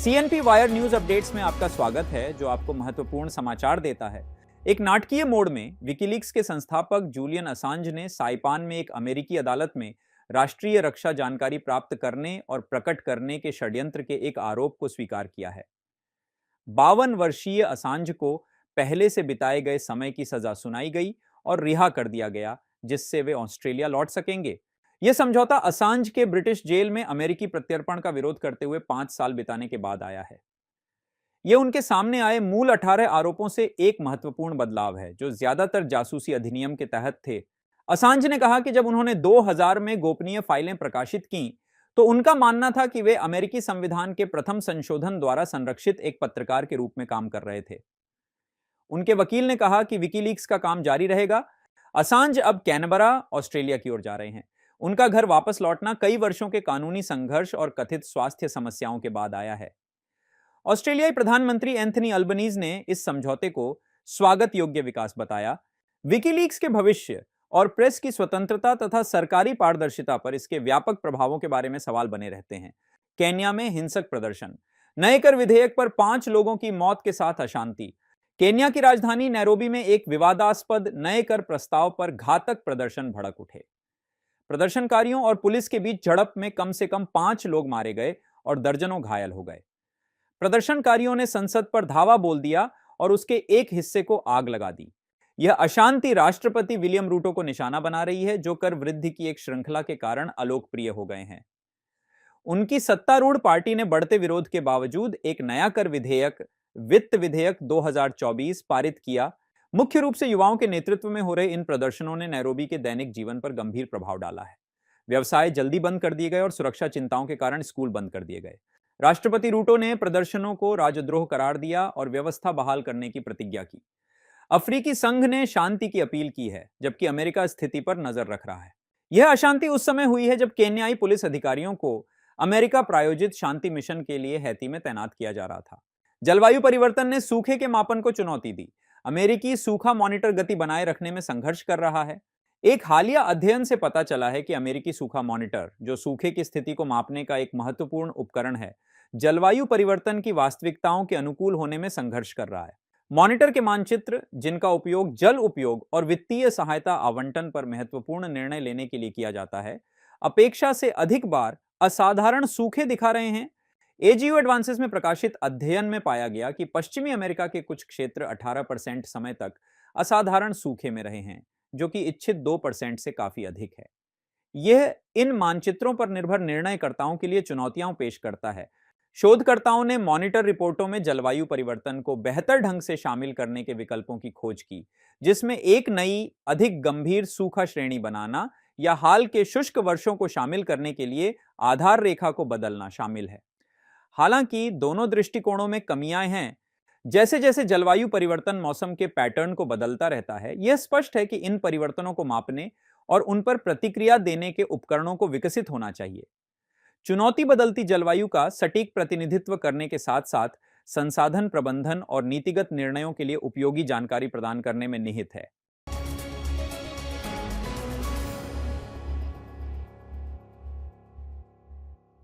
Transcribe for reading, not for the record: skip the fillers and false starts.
CNP wire news updates में आपका स्वागत है, जो आपको महत्वपूर्ण समाचार देता है। एक नाटकीय मोड़ में विकीलीक्स के संस्थापक जूलियन असांज ने साइपान में एक अमेरिकी अदालत में राष्ट्रीय रक्षा जानकारी प्राप्त करने और प्रकट करने के षड्यंत्र के एक आरोप को स्वीकार किया है। 52 वर्षीय असांज को पहले से बिताए गए समय की सजा सुनाई गई और रिहा कर दिया गया, जिससे वे ऑस्ट्रेलिया लौट सकेंगे। यह समझौता असांज के ब्रिटिश जेल में अमेरिकी प्रत्यर्पण का विरोध करते हुए 5 साल बिताने के बाद आया है। यह उनके सामने आए मूल 18 आरोपों से एक महत्वपूर्ण बदलाव है, जो ज्यादातर जासूसी अधिनियम के तहत थे। असांज ने कहा कि जब उन्होंने 2000 में गोपनीय फाइलें प्रकाशित की, तो उनका मानना था कि वे अमेरिकी संविधान के प्रथम संशोधन द्वारा संरक्षित एक पत्रकार के रूप में काम कर रहे थे। उनके वकील ने कहा कि विकीलीक्स का काम जारी रहेगा। असांज अब कैनबरा, ऑस्ट्रेलिया की ओर जा रहे हैं। उनका घर वापस लौटना कई वर्षों के कानूनी संघर्ष और कथित स्वास्थ्य समस्याओं के बाद आया है। ऑस्ट्रेलियाई प्रधानमंत्री एंथनी अल्बनीज ने इस समझौते को स्वागत योग्य विकास बताया। विकीलीक्स के भविष्य और प्रेस की स्वतंत्रता तथा सरकारी पारदर्शिता पर इसके व्यापक प्रभावों के बारे में सवाल बने रहते हैं। केन्या में हिंसक प्रदर्शन, नए कर विधेयक पर 5 लोगों की मौत के साथ अशांति। केन्या की राजधानी नैरोबी में एक विवादास्पद नए कर प्रस्ताव पर घातक प्रदर्शन भड़क उठे। प्रदर्शनकारियों और पुलिस के बीच झड़प में कम से कम 5 लोग मारे गए और दर्जनों घायल हो गए। प्रदर्शनकारियों ने संसद पर धावा बोल दिया और उसके एक हिस्से को आग लगा दी। यह अशांति राष्ट्रपति विलियम रूटो को निशाना बना रही है, जो कर वृद्धि की एक श्रृंखला के कारण अलोकप्रिय हो गए हैं। उनकी सत्तारूढ़ पार्टी ने बढ़ते विरोध के बावजूद एक नया कर विधेयक, वित्त विधेयक 2024 पारित किया। मुख्य रूप से युवाओं के नेतृत्व में हो रहे इन प्रदर्शनों ने नैरोबी के दैनिक जीवन पर गंभीर प्रभाव डाला है। व्यवसाय जल्दी बंद कर दिए गए और सुरक्षा चिंताओं के कारण स्कूल बंद कर दिए गए। राष्ट्रपति रूटो ने प्रदर्शनों को राजद्रोह करार दिया और व्यवस्था बहाल करने की प्रतिज्ञा की। अफ्रीकी संघ ने शांति की अपील की है, जबकि अमेरिका स्थिति पर नजर रख रहा है। यह अशांति उस समय हुई है जब केन्याई पुलिस अधिकारियों को अमेरिका प्रायोजित शांति मिशन के लिए हैती में तैनात किया जा रहा था। जलवायु परिवर्तन ने सूखे के मापन को चुनौती दी। अमेरिकी सूखा मॉनिटर गति बनाए रखने में संघर्ष कर रहा है। एक हालिया अध्ययन से पता चला है कि अमेरिकी सूखा मॉनिटर, जो सूखे की स्थिति को मापने का एक महत्वपूर्ण उपकरण है, जलवायु परिवर्तन की वास्तविकताओं के अनुकूल होने में संघर्ष कर रहा है। मॉनिटर के मानचित्र, जिनका उपयोग जल उपयोग और वित्तीय सहायता आवंटन पर महत्वपूर्ण निर्णय लेने के लिए किया जाता है, अपेक्षा से अधिक बार असाधारण सूखे दिखा रहे हैं। एजीओ एडवांसेस में प्रकाशित अध्ययन में पाया गया कि पश्चिमी अमेरिका के कुछ क्षेत्र 18% समय तक असाधारण सूखे में रहे हैं, जो कि इच्छित 2% से काफी अधिक है। यह इन मानचित्रों पर निर्भर निर्णयकर्ताओं के लिए चुनौतियां पेश करता है। शोधकर्ताओं ने मॉनिटर रिपोर्टों में जलवायु परिवर्तन को बेहतर ढंग से शामिल करने के विकल्पों की खोज की, जिसमें एक नई, अधिक गंभीर सूखा श्रेणी बनाना या हाल के शुष्क वर्षों को शामिल करने के लिए आधार रेखा को बदलना शामिल है। हालांकि दोनों दृष्टिकोणों में कमियां हैं। जैसे जैसे जलवायु परिवर्तन मौसम के पैटर्न को बदलता रहता है, यह स्पष्ट है कि इन परिवर्तनों को मापने और उन पर प्रतिक्रिया देने के उपकरणों को विकसित होना चाहिए। चुनौती बदलती जलवायु का सटीक प्रतिनिधित्व करने के साथ साथ संसाधन प्रबंधन और नीतिगत निर्णयों के लिए उपयोगी जानकारी प्रदान करने में निहित है।